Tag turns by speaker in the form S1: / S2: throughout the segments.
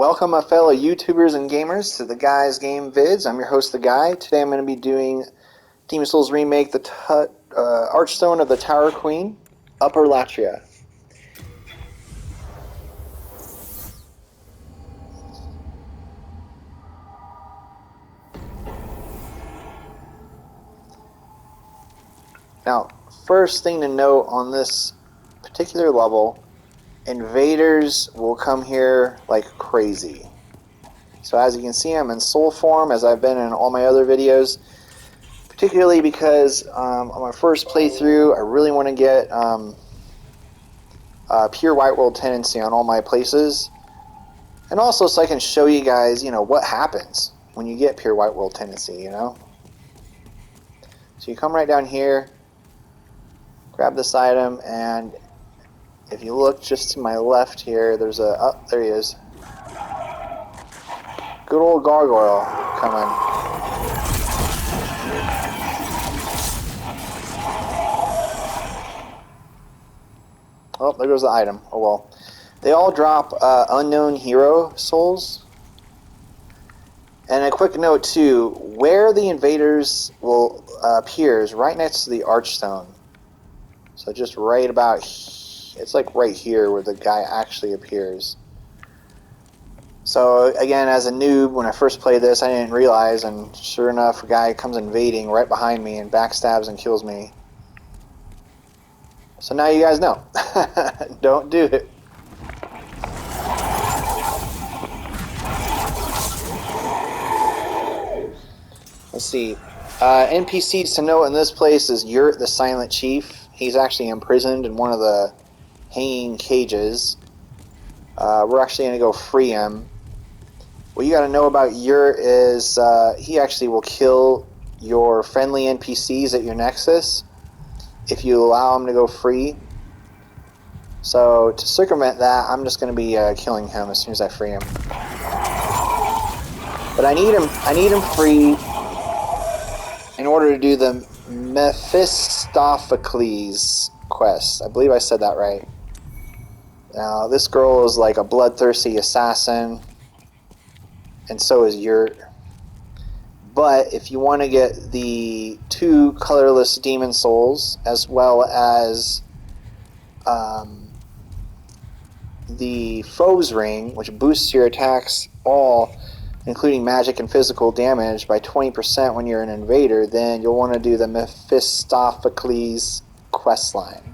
S1: Welcome, my fellow YouTubers and gamers, to the Guys Game Vids. I'm your host, The Guy. Today I'm going to be doing Demon's Souls Remake, the Archstone of the Tower Queen, Upper Latria. Now, first thing to note on this particular level, invaders will come here like crazy. So as you can see, I'm in soul form, as I've been in all my other videos, particularly because on my first playthrough, I really want to get pure white world tendency on all my places, and also so I can show you guys, what happens when you get pure white world tendency, So you come right down here, grab this item, and if you look just to my left here, there's a, oh, there he is. Good old gargoyle coming. Oh, there goes the item. Oh well. They all drop unknown hero souls. And a quick note too, where the invaders will appear is right next to the Archstone. So just right about, it's like right here where the guy actually appears. So again, as a noob, when I first played this, I didn't realize, and sure enough, a guy comes invading right behind me and backstabs and kills me. So now you guys know. Don't do it. Let's see. NPCs to note in this place is Yurt, the Silent Chief. He's actually imprisoned in one of the hanging cages. We're actually going to go free him. What you got to know about Yurt is he actually will kill your friendly NPCs at your Nexus if you allow him to go free. So to circumvent that, I'm just going to be killing him as soon as I free him. But I need him free in order to do the Mephistopheles quest. I believe I said that right. Now this girl is like a bloodthirsty assassin, and so is Yurt. But if you want to get the 2 colorless demon souls, as well as the Foe's Ring, which boosts your attacks all, including magic and physical damage, by 20% when you're an invader, then you'll want to do the Mephistopheles questline.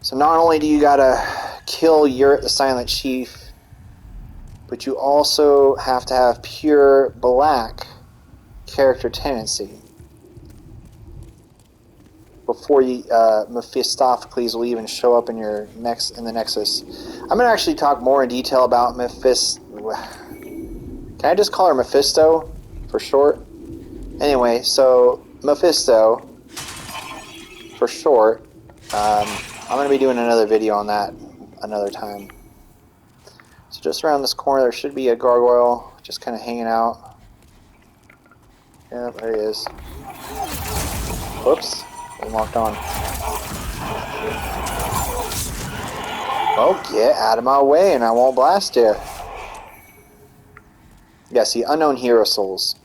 S1: So not only do you gotta kill Yurt, the Silent Chief, but you also have to have pure black character tendency before you, Mephistopheles will even show up in your in the Nexus. I'm gonna actually talk more in detail about Can I just call her Mephisto for short? Anyway, so Mephisto for short. I'm gonna be doing another video on that another time. So just around this corner there should be a gargoyle just kind of hanging out. Yep, there he is. Whoops, I'm locked on. Oh, get out of my way and I won't blast you. Yeah, see, unknown hero souls.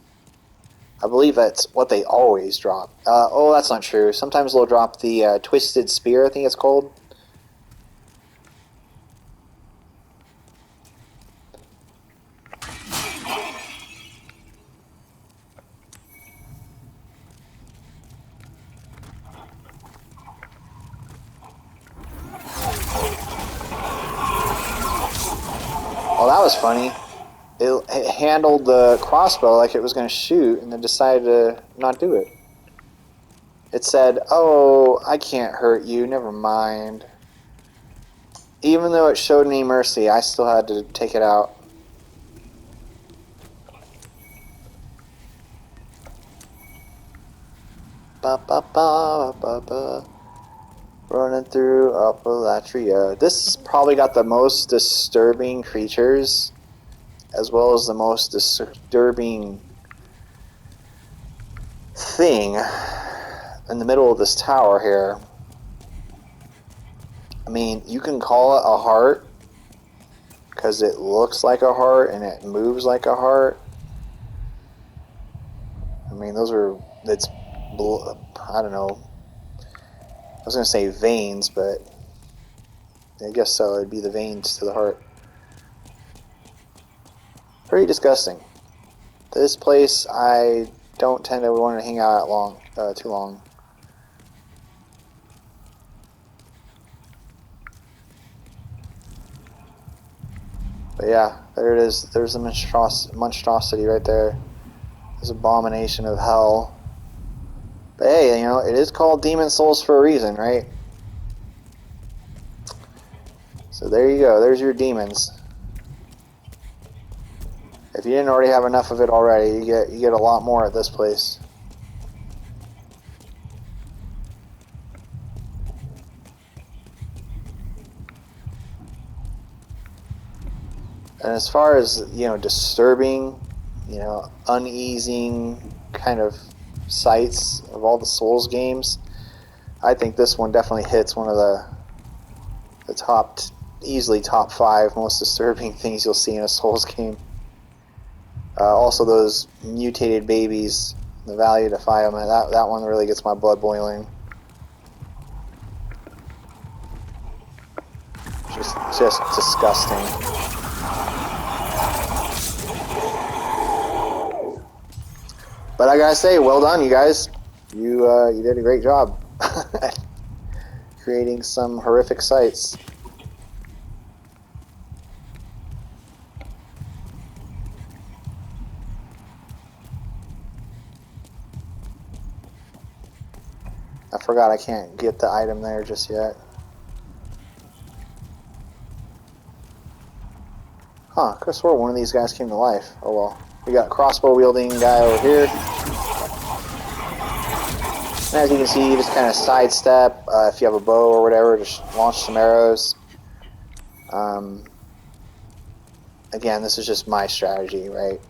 S1: I believe that's what they always drop. Oh, that's not true. Sometimes they'll drop the Twisted Spear, I think it's called. Oh, that was funny. It handled the crossbow like it was going to shoot and then decided to not do it. It said, oh, I can't hurt you, never mind. Even though it showed me mercy, I still had to take it out. Ba ba ba ba ba. Running through Upper Latria. This has probably got the most disturbing creatures, as well as the most disturbing thing in the middle of this tower here. I mean, you can call it a heart, because it looks like a heart and it moves like a heart. I mean, those are, it's, I don't know, I was going to say veins, but I guess so, it'd be the veins to the heart. Pretty disgusting. This place, I don't tend to want to hang out too long. But yeah, there it is. There's a monstrosity right there. This abomination of hell. But hey, you know, it is called Demon Souls for a reason, right? So there you go. There's your demons. If you didn't already have enough of it already, you get a lot more at this place. And as far as, you know, disturbing, you know, uneasing kind of sights of all the Souls games, I think this one definitely hits one of the top, easily top 5 most disturbing things you'll see in a Souls game. Also those mutated babies, the Valley of Defilement, that one really gets my blood boiling. Just disgusting. But I gotta say, well done, you guys. You did a great job creating some horrific sights. I forgot I can't get the item there just yet. Huh, could have swore one of these guys came to life. Oh well. We got a crossbow wielding guy over here. And as you can see, you just kind of sidestep. If you have a bow or whatever, just launch some arrows. Again, this is just my strategy, right?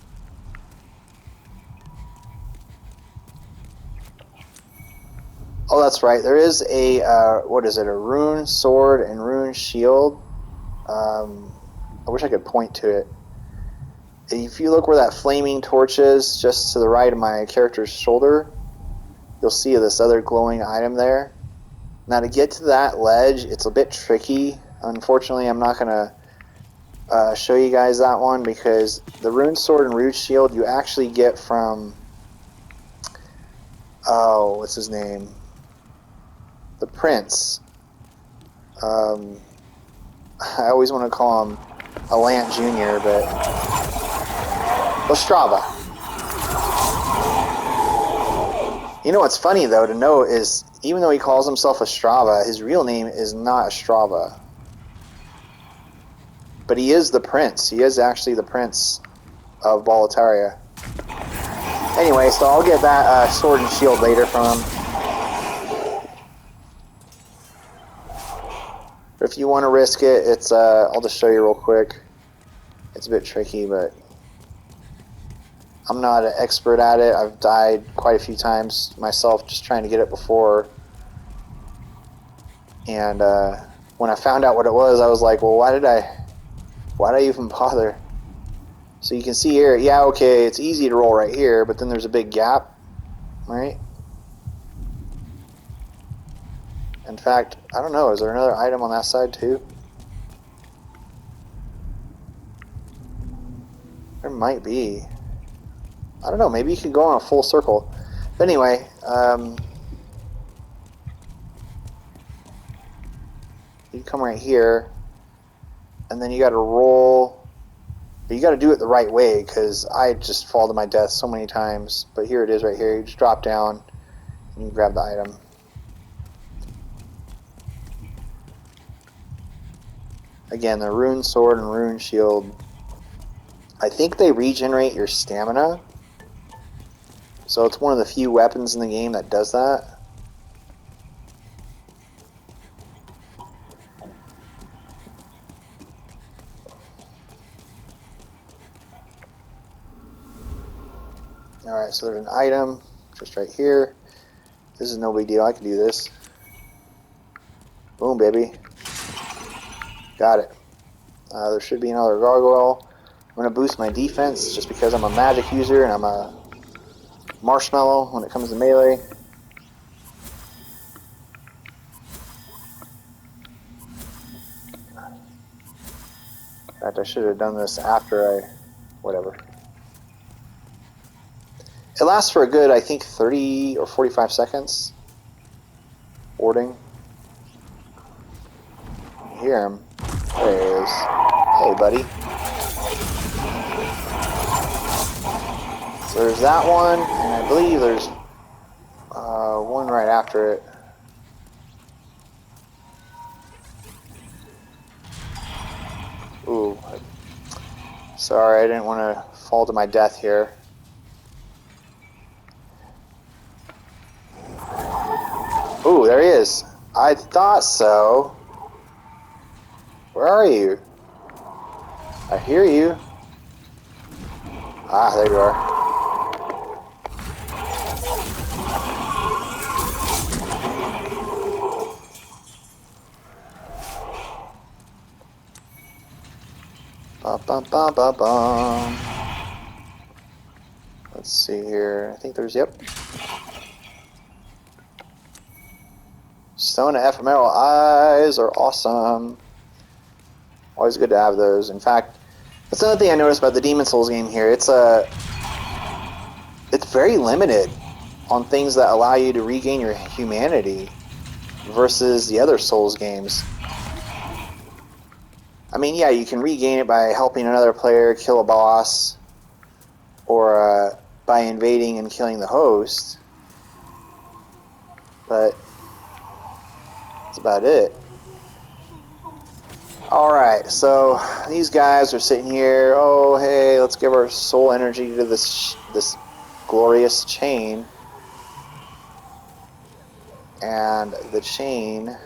S1: Oh, that's right. There is a, what is it, a rune sword and rune shield. I wish I could point to it. If you look where that flaming torch is, just to the right of my character's shoulder, you'll see this other glowing item there. Now to get to that ledge, it's a bit tricky. Unfortunately, I'm not going to show you guys that one because the rune sword and rune shield you actually get from, oh, what's his name? The Prince. I always want to call him Alant Jr., but Ostrava. You know what's funny though to note is even though he calls himself Ostrava, his real name is not Ostrava. But he is the prince. He is actually the prince of Latria. Anyway, so I'll get that sword and shield later from him. But if you want to risk it, it's I'll just show you real quick. It's a bit tricky, but I'm not an expert at it. I've died quite a few times myself just trying to get it before. And when I found out what it was, I was like, well, why did I even bother? So you can see here, yeah, okay, it's easy to roll right here, but then there's a big gap, right? In fact, I don't know, is there another item on that side too? There might be. I don't know, maybe you could go on a full circle. But anyway, you come right here, and then you got to roll. But you got to do it the right way, because I just fall to my death so many times. But here it is right here. You just drop down, and you grab the item. Again, the rune sword and rune shield, I think they regenerate your stamina. So it's one of the few weapons in the game that does that. Alright, so there's an item just right here. This is no big deal. I can do this. Boom, baby. Got it. There should be another gargoyle. I'm going to boost my defense just because I'm a magic user and I'm a marshmallow when it comes to melee. In fact, I should have done this after I... whatever. It lasts for a good, I think, 30 or 45 seconds. Warding. You hear him. There he is. Hey, buddy. So there's that one, and I believe there's one right after it. Ooh. Sorry, I didn't want to fall to my death here. Ooh, there he is. I thought so. Where are you? I hear you. Ah, there you are. Bum, bum, bum, bum, bum. Let's see here. I think there's, yep. Stone and ephemeral eyes are awesome. Always good to have those. In fact, that's another thing I noticed about the Demon Souls game here. It's very limited on things that allow you to regain your humanity versus the other Souls games. I mean, yeah, you can regain it by helping another player kill a boss, or by invading and killing the host, but that's about it. Alright, so these guys are sitting here. Oh, hey, let's give our soul energy to this glorious chain. And the chain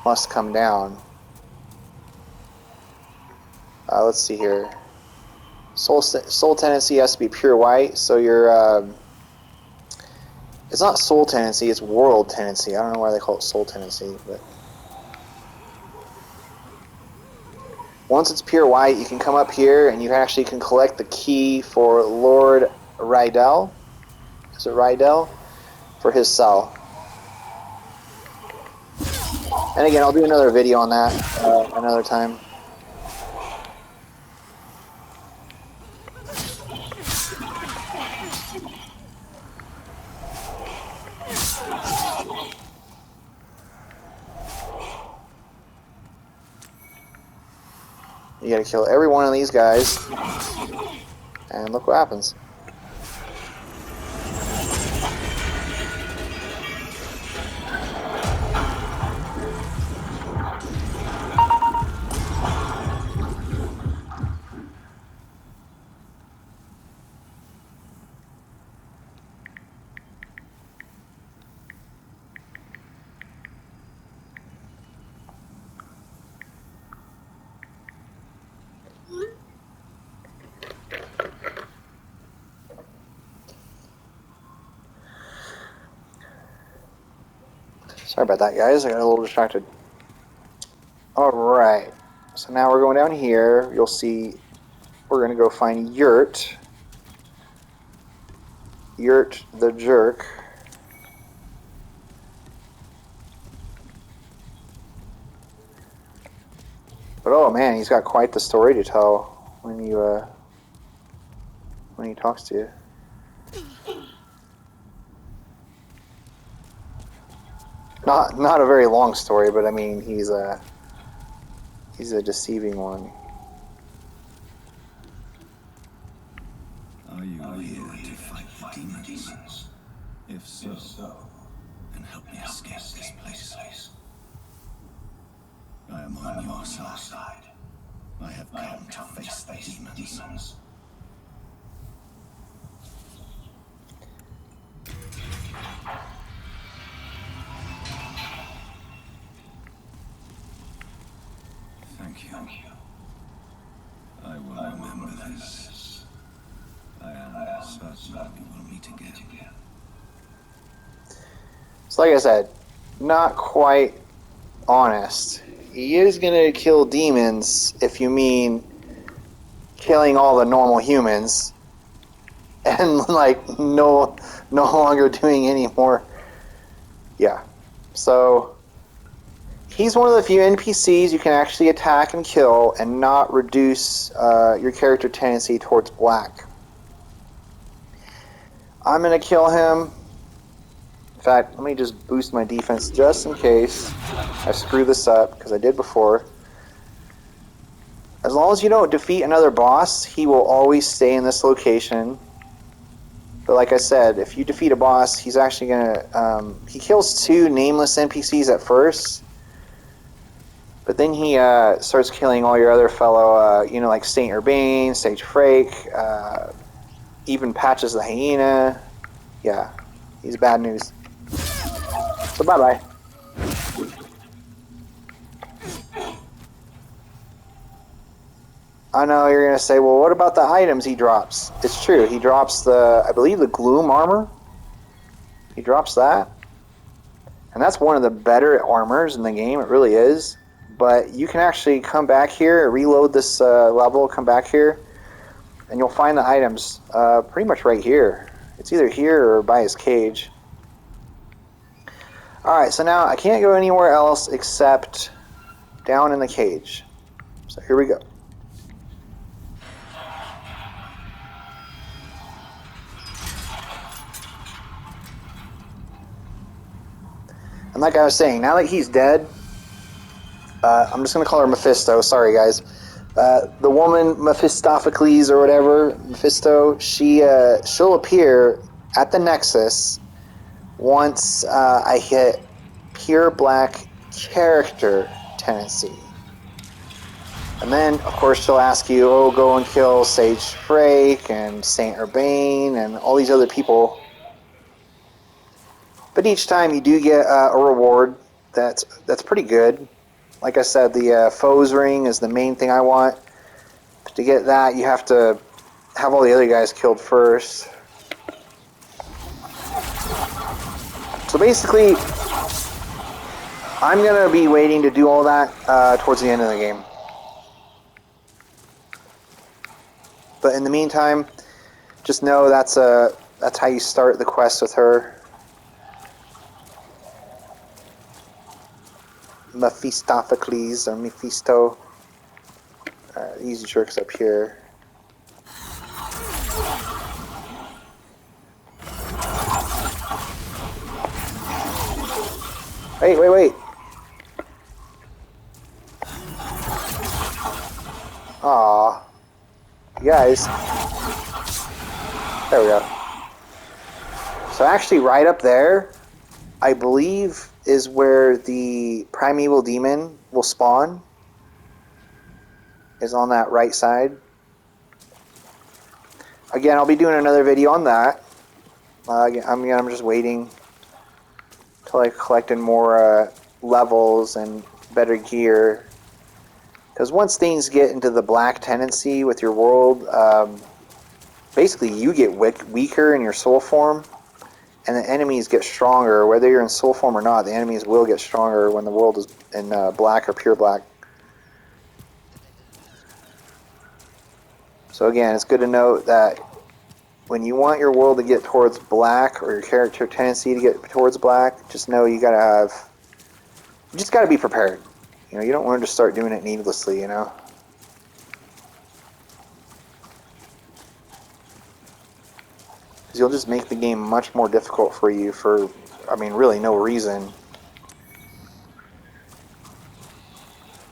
S1: must come down. Let's see here. Soul tendency has to be pure white, so your it's not soul tendency, it's world tendency. I don't know why they call it soul tendency, but once it's pure white, you can come up here and you actually can collect the key for Lord Rydell. Is it Rydell? For his cell. And again, I'll do another video on that another time. You gotta kill every one of these guys, and look what happens. Sorry about that, guys. I got a little distracted. Alright. So now we're going down here. You'll see we're going to go find Yurt. Yurt the Jerk. But oh man, he's got quite the story to tell when he talks to you. Not a very long story, but I mean he's a deceiving one.
S2: Are you here to fight the demons? If so, then help me escape this place. I am on your side. I have come to face the demons. Thank you. I will remember this. I am certain we will meet again.
S1: So like I said, not quite honest. he is gonna kill demons if you mean killing all the normal humans and like no longer doing any more. Yeah. So he's one of the few NPCs you can actually attack and kill and not reduce your character tendency towards black. I'm gonna kill him. In fact, let me just boost my defense just in case I screw this up, because I did before. As long as you don't defeat another boss, he will always stay in this location. But like I said, if you defeat a boss, he's actually gonna... he kills 2 nameless NPCs at first, but then he starts killing all your other fellow, you know, like Saint Urbane, Sage Frake, even Patches the Hyena. Yeah, he's bad news. So bye-bye. I know you're going to say, well, what about the items he drops? It's true. He drops the, I believe, the Gloom armor. He drops that. And that's one of the better armors in the game. It really is. But you can actually come back here, reload this level, come back here, and you'll find the items pretty much right here. It's either here or by his cage. Alright, so now I can't go anywhere else except down in the cage. So here we go. And like I was saying, now that he's dead, I'm just going to call her Mephisto. Sorry, guys. The woman, Mephistopheles or whatever, Mephisto, she'll appear at the Nexus once I hit pure black character tendency. And then, of course, she'll ask you, oh, go and kill Sage Frake and Saint Urbane and all these other people. But each time you do get a reward that's pretty good. Like I said, the foes ring is the main thing I want. To get that, you have to have all the other guys killed first. So basically, I'm going to be waiting to do all that towards the end of the game. But in the meantime, just know that's how you start the quest with her. Mephistopheles or Mephisto. Easy tricks up here. Wait. Aw. You guys. There we go. So actually right up there, I believe, is where the primeval demon will spawn. Is on that right side. Again, I'll be doing another video on that. I'm just waiting till I collected more levels and better gear. Because once things get into the black tendency with your world, basically you get weaker in your soul form, and the enemies get stronger. Whether you're in soul form or not, the enemies will get stronger when the world is in black or pure black. So again, it's good to note that when you want your world to get towards black, or your character tendency to get towards black, just know you just gotta be prepared. You know, you don't want to just start doing it needlessly, you know. Because you'll just make the game much more difficult for you for, I mean, really no reason.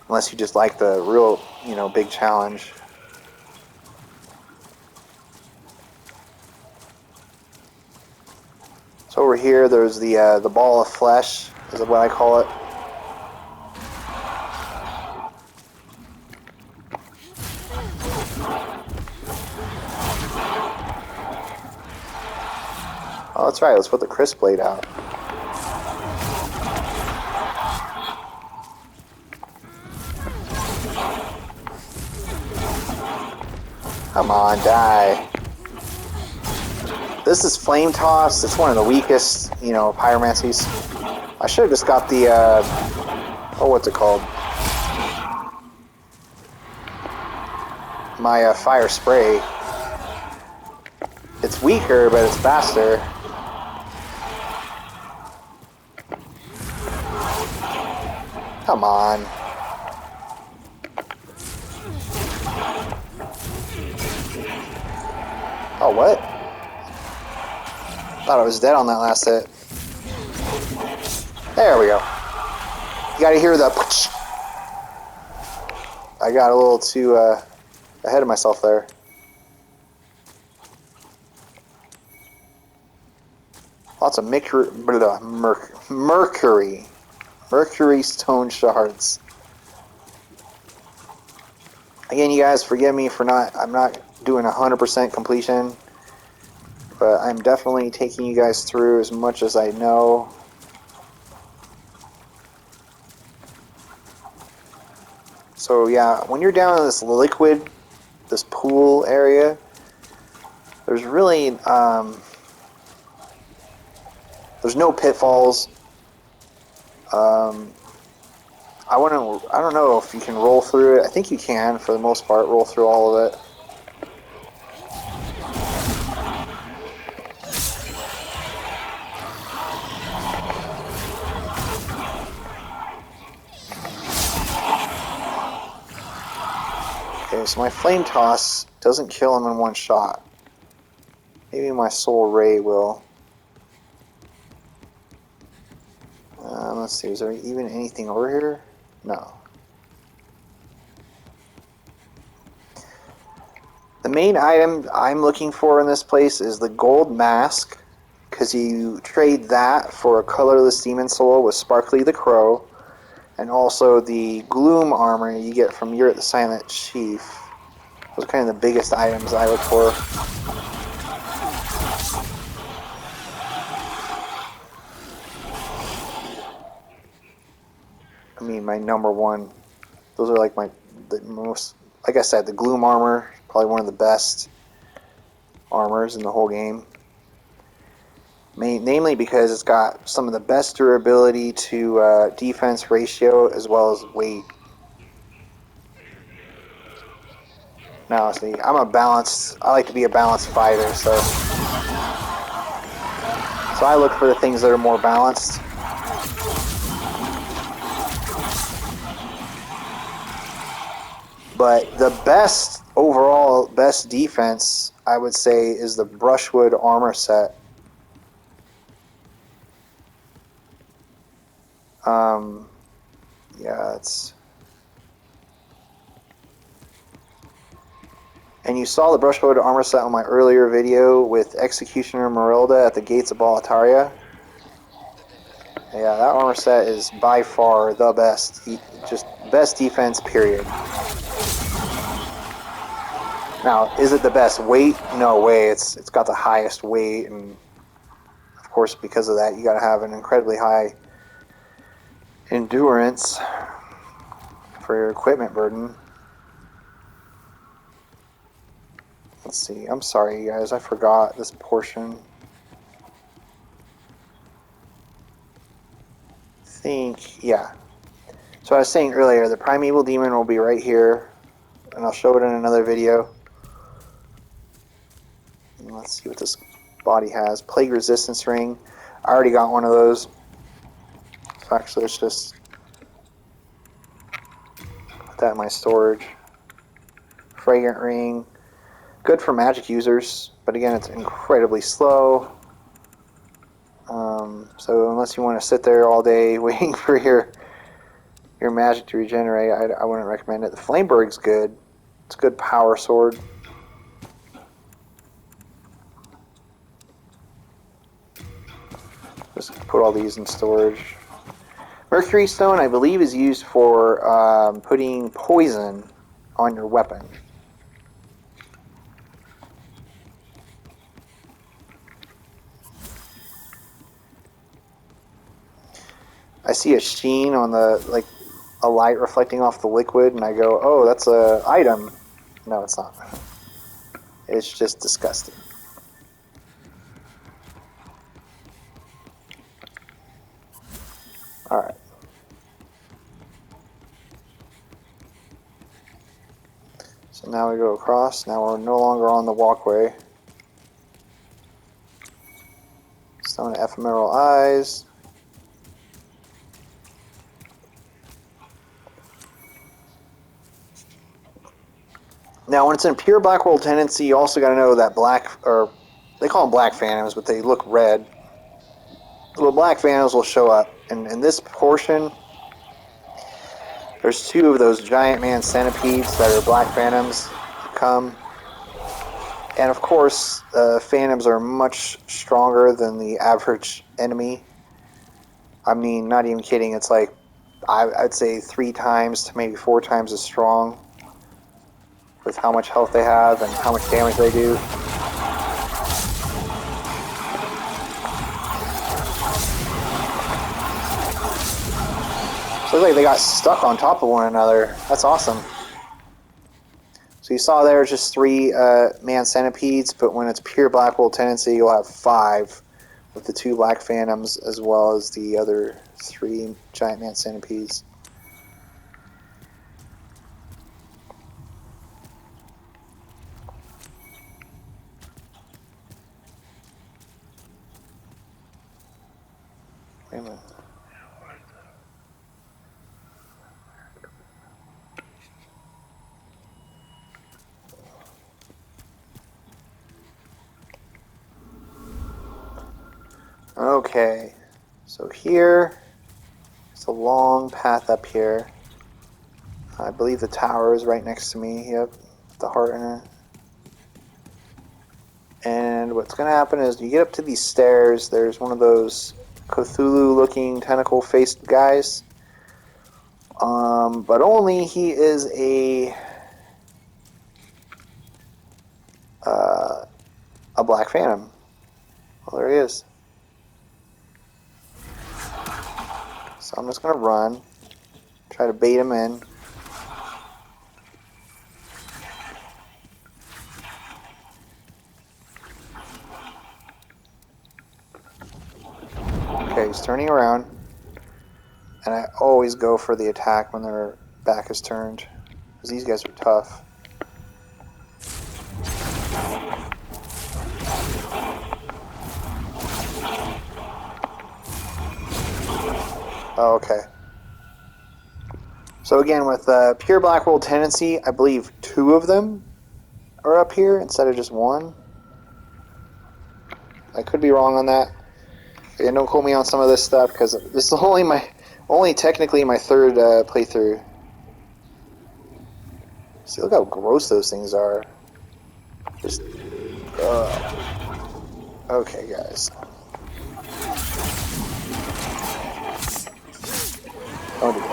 S1: Unless you just like the real, you know, big challenge. So over here, there's the ball of flesh, is what I call it. Oh, that's right. Let's put the crisp blade out. Come on, die. This is Flame Toss. It's one of the weakest, you know, pyromancies. I should have just got the, oh, what's it called? my fire spray. It's weaker, but it's faster. Come on. Oh, what? Thought I was dead on that last hit. There we go. You gotta hear the... I got a little too ahead of myself there. Lots of mercury stone shards. Again, you guys, forgive me for I'm not doing 100% completion, but I'm definitely taking you guys through as much as I know. So yeah, when you're down in this liquid, this pool area, there's really, there's no pitfalls. I don't know if you can roll through it. I think you can, for the most part, roll through all of it. Okay, so my flame toss doesn't kill him in one shot. Maybe my soul ray will. Let's see, is there even anything over here? No. The main item I'm looking for in this place is the gold mask, because you trade that for a colorless demon soul with Sparkly the Crow, and also the gloom armor you get from You're the Silent Chief. Those are kind of the biggest items I look for. I mean, my number one. Those are like the most, like I said, the gloom armor, probably one of the best armors in the whole game. Namely because it's got some of the best durability to defense ratio as well as weight. Now, see, I like to be a balanced fighter, so I look for the things that are more balanced. But the overall best defense, I would say, is the brushwood armor set. Yeah, it's... And you saw the brushwood armor set on my earlier video with Executioner Marilda at the gates of Latria. Yeah, that armor set is by far the best. Just best defense, period. Now, is it the best weight? No way. It's got the highest weight, and of course, because of that, you got to have an incredibly high endurance for your equipment burden. Let's see. I'm sorry, you guys. I forgot this portion. Yeah. So I was saying earlier, the primeval demon will be right here, and I'll show it in another video. And let's see what this body has. Plague resistance ring. I already got one of those. So actually, let's just put that in my storage. Fragrant ring. Good for magic users, but again, it's incredibly slow. So unless you want to sit there all day waiting for your magic to regenerate, I wouldn't recommend it. The Flameberg's good. It's a good power sword. Just put all these in storage. Mercury Stone, I believe, is used for putting poison on your weapon. I see a sheen on the, a light reflecting off the liquid, and I go, oh, that's an item. No, it's not. It's just disgusting. Alright. So now we go across. Now we're no longer on the walkway. Stone ephemeral eyes. Now, when it's in pure black world tendency, you also got to know that black, or they call them black phantoms, but they look red. Little black phantoms will show up, and in this portion, there's two of those giant man centipedes that are black phantoms that come. And of course, phantoms are much stronger than the average enemy. I mean, not even kidding. It's like I'd say 3 times to maybe 4 times as strong with how much health they have and how much damage they do. So it looks like they got stuck on top of one another. That's awesome. So you saw there just 3 man centipedes, but when it's pure black world tendency, you'll have 5 with the 2 black phantoms as well as the other 3 giant man centipedes. Wait a minute. Okay, so here, it's a long path up here. I believe the tower is right next to me. Yep, the heart in it. And what's going to happen is you get up to these stairs. There's one of those Cthulhu-looking tentacle-faced guys. But only he is a black phantom. Well, there he is. So I'm just going to run. Try to bait him in. Okay, he's turning around. And I always go for the attack when their back is turned. Because these guys are tough. Oh, okay. So again, with pure black world tendency, I believe 2 of them are up here instead of just 1. I could be wrong on that. Again, don't quote me on some of this stuff because this is only technically my 3rd playthrough. See, look how gross those things are. Just okay, guys. Don't do that.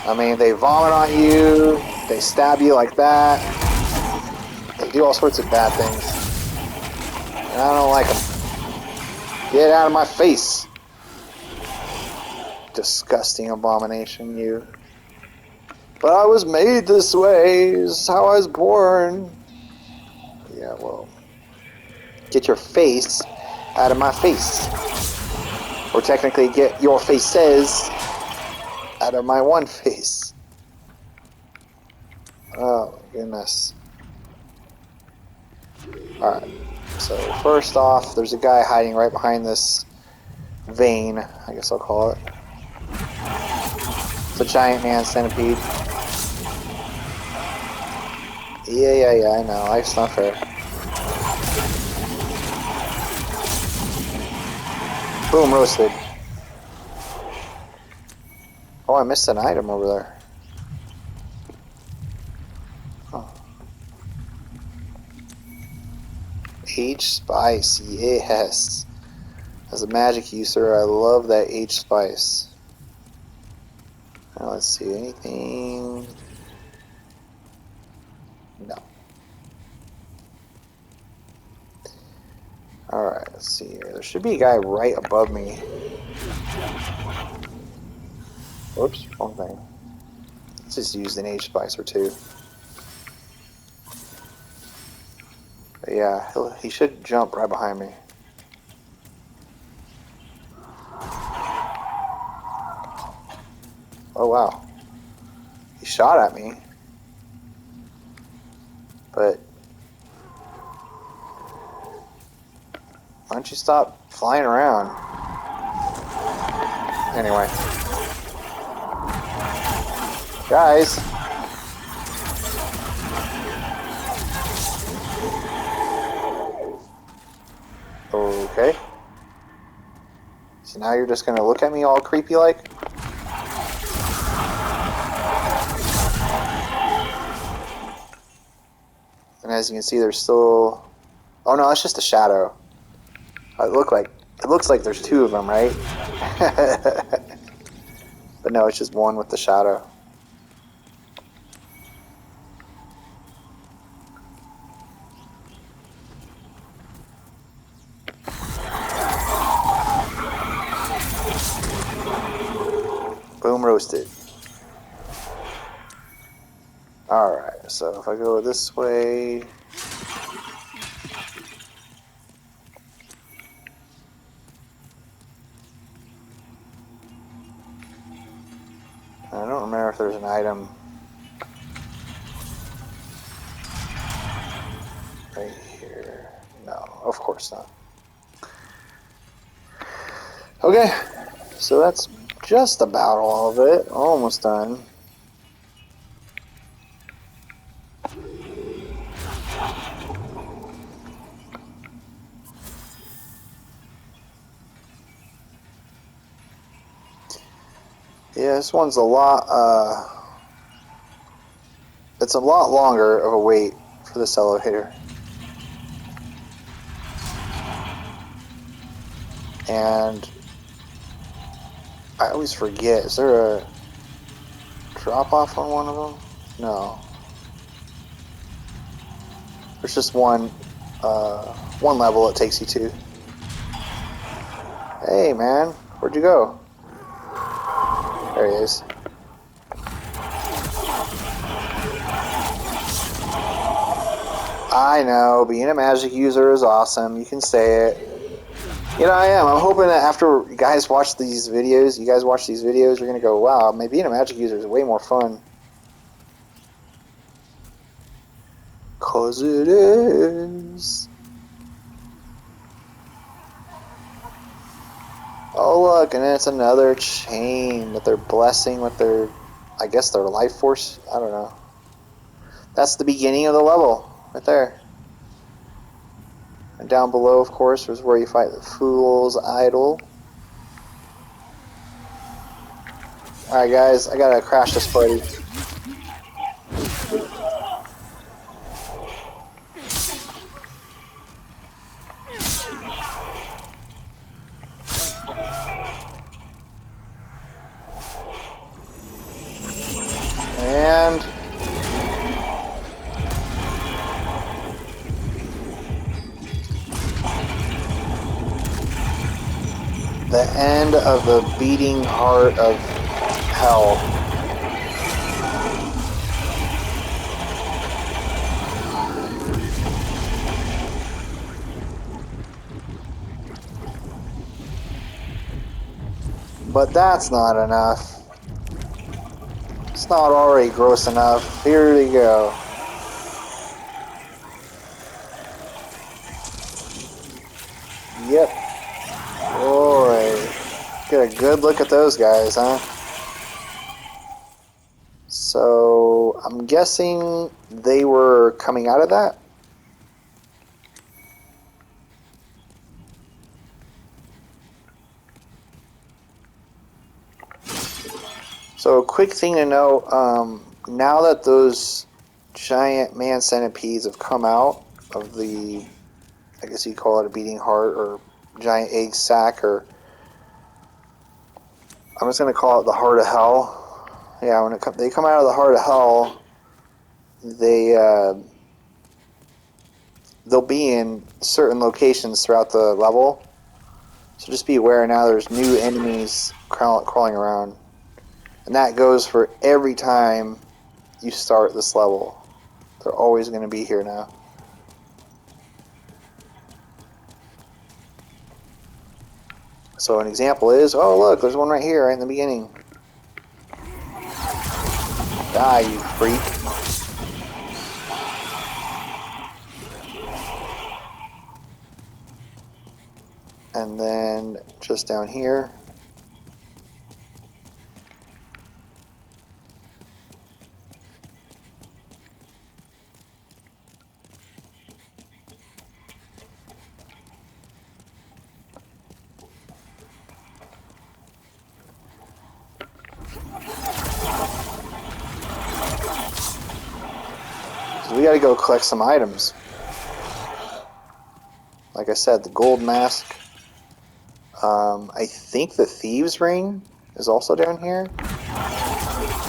S1: I mean, they vomit on you, they stab you like that, they do all sorts of bad things. And I don't like them. Get out of my face. Disgusting abomination, you. But I was made this way. This is how I was born. Yeah, well. Get your face out of my face. Or technically, get your faces out of my one face. Oh, my goodness. Alright. So, first off, there's a guy hiding right behind this vein, I guess I'll call it. It's a giant man centipede. Yeah, I know. Life's not fair. Boom, roasted. Oh, I missed an item over there. Oh. H spice, yes. As a magic user, I love that H spice. Now let's see, anything? No. Alright, let's see here. There should be a guy right above me. Whoops, wrong thing. Let's just use an H spice or 2. But yeah, he should jump right behind me. Oh wow. He shot at me. But why don't you stop flying around? Anyway. Guys. Okay. So now you're just gonna look at me all creepy like? And as you can see, there's still... Oh no, it's just a shadow. It looks like there's two of them, right? But no, it's just one with the shadow. Boom, roasted. Alright, so if I go this way... I don't remember if there's an item right here. No, of course not. Okay, so that's just about all of it. Almost done. Yeah, this one's a lot, it's a lot longer of a wait for this elevator. And I always forget, is there a drop off on one of them? No. There's just one level it takes you to. Hey man, where'd you go? There he is. I know, being a magic user is awesome. You can say it. You know, I am. I'm hoping that after you guys watch these videos, you're going to go, wow, maybe being a magic user is way more fun. 'Cause it is. Oh, look, and it's another chain that they're blessing with their, I guess, their life force. I don't know. That's the beginning of the level, right there. And down below, of course, is where you fight the Fool's Idol. Alright, guys, I gotta crash this party. And the end of the beating heart of hell. But that's not enough. It's not already gross enough. Here we go. Yep. Boy. Get a good look at those guys, huh? So, I'm guessing they were coming out of that? So, a quick thing to know, now that those giant man centipedes have come out of the, I guess you'd call it a beating heart or giant egg sac, or I'm just going to call it the heart of hell. Yeah, when they come out of the heart of hell, they'll be in certain locations throughout the level. So just be aware now there's new enemies crawling around. And that goes for every time you start this level. They're always going to be here now. So an example is, oh look, there's one right here, right in the beginning. Die, you freak. And then just down here. So we gotta go collect some items. Like I said, the gold mask. I think the thieves ring is also down here.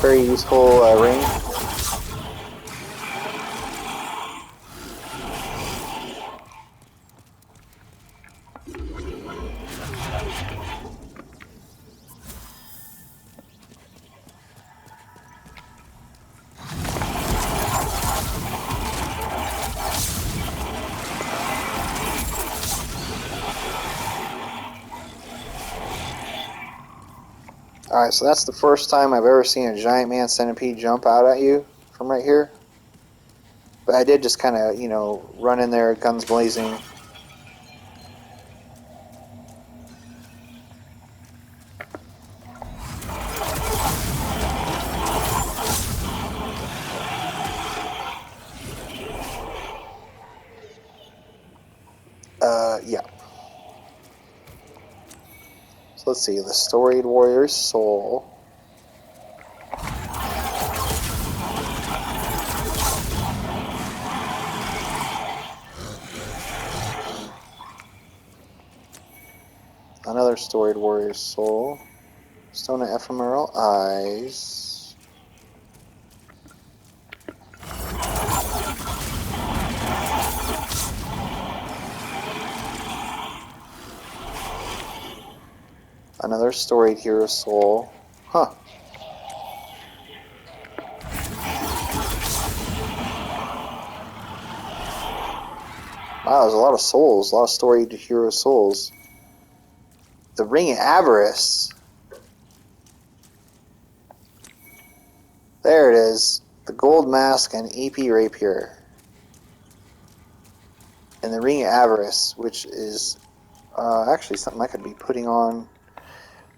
S1: Very useful ring. Alright, so that's the first time I've ever seen a giant man centipede jump out at you from right here. But I did just kind of, you know, run in there, guns blazing. Yeah. So let's see, the Storied Warrior's Soul. Another Storied Warrior's Soul. Stone of Ephemeral Eyes. Another Storied Hero Soul. Huh. Wow, there's a lot of souls. A lot of Storied Hero Souls. The Ring of Avarice. There it is. The Gold Mask and EP Rapier. And the Ring of Avarice, which is actually something I could be putting on.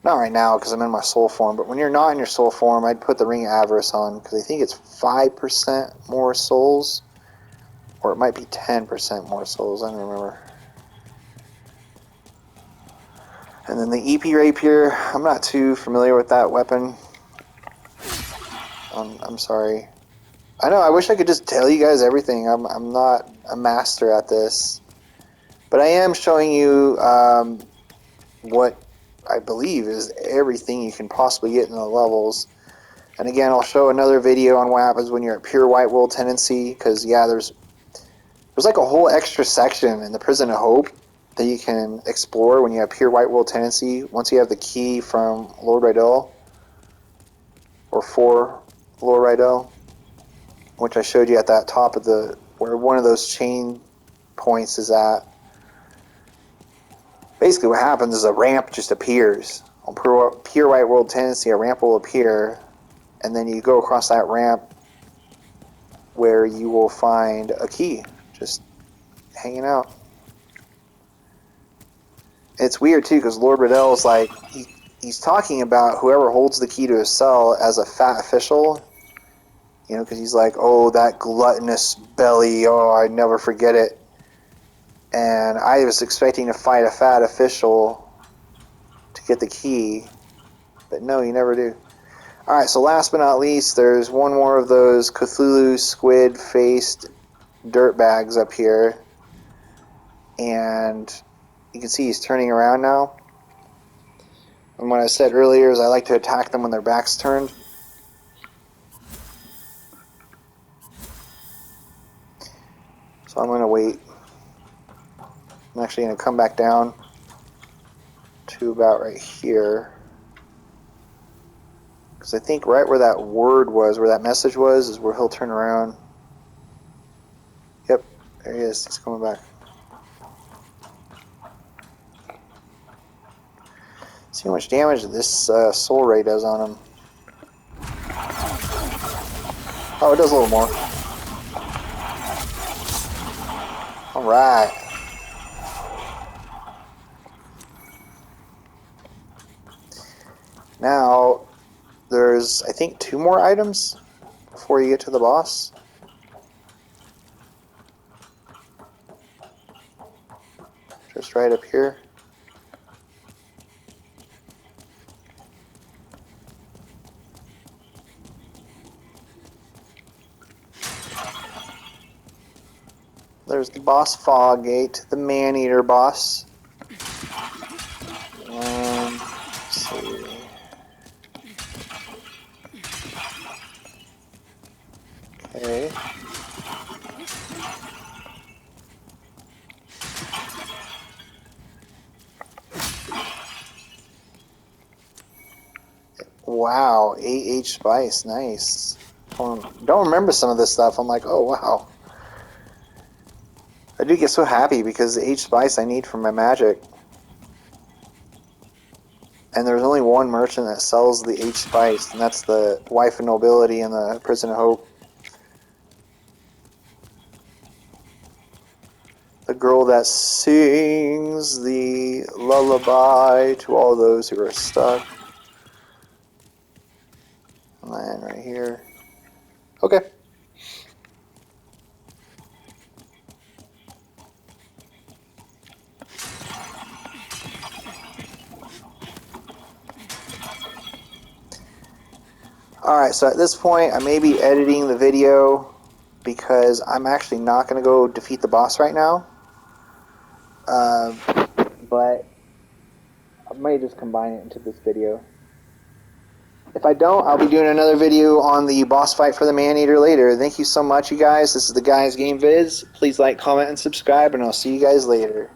S1: Not right now because I'm in my soul form, but when you're not in your soul form, I'd put the Ring of Avarice on because I think it's 5% more souls. Or it might be 10% more souls, I don't remember. And then the EP Rapier, I'm not too familiar with that weapon. I'm sorry. I know, I wish I could just tell you guys everything. I'm not a master at this. But I am showing you what I believe is everything you can possibly get in the levels. And again, I'll show another video on what happens when you're at pure white will tendency, because yeah, there's like a whole extra section in the Prison of Hope that you can explore when you have pure white will tendency, once you have the key from Lord Rydell, or for Lord Rydell, which I showed you at that top of the, where one of those chain points is at. Basically what happens is a ramp just appears. On pure white world tendency, a ramp will appear, and then you go across that ramp where you will find a key just hanging out. It's weird too because Lord Riddell's like, he's talking about whoever holds the key to his cell as a fat official, you know, because he's like, oh, that gluttonous belly, oh, I'd never forget it. And I was expecting to fight a fat official to get the key, but no, you never do. Alright, so last but not least, there's one more of those Cthulhu squid-faced dirtbags up here. And you can see he's turning around now. And what I said earlier is I like to attack them when their back's turned. So I'm going to wait. I'm actually going to come back down to about right here. Because I think right where that word was, where that message was, is where he'll turn around. Yep, there he is. He's coming back. See how much damage this soul ray does on him. Oh, it does a little more. Alright. Now, there's, I think, 2 more items before you get to the boss. Just right up here. There's the boss Foggate, the Man-Eater boss. Let's see. Okay. Wow, 8H spice, nice. Don't remember some of this stuff. I'm like, oh wow. I do get so happy because the H spice I need for my magic. And there's only one merchant that sells the H spice, and that's the Wife of Nobility in the Prison of Hope. The girl that sings the lullaby to all those who are stuck. Land right here. Okay. Alright, so at this point I may be editing the video because I'm actually not going to go defeat the boss right now. But I might just combine it into this video. If I don't, I'll be doing another video on the boss fight for the Man-Eater later. Thank you so much, you guys. This is the Guys Game Viz. Please like, comment, and subscribe, and I'll see you guys later.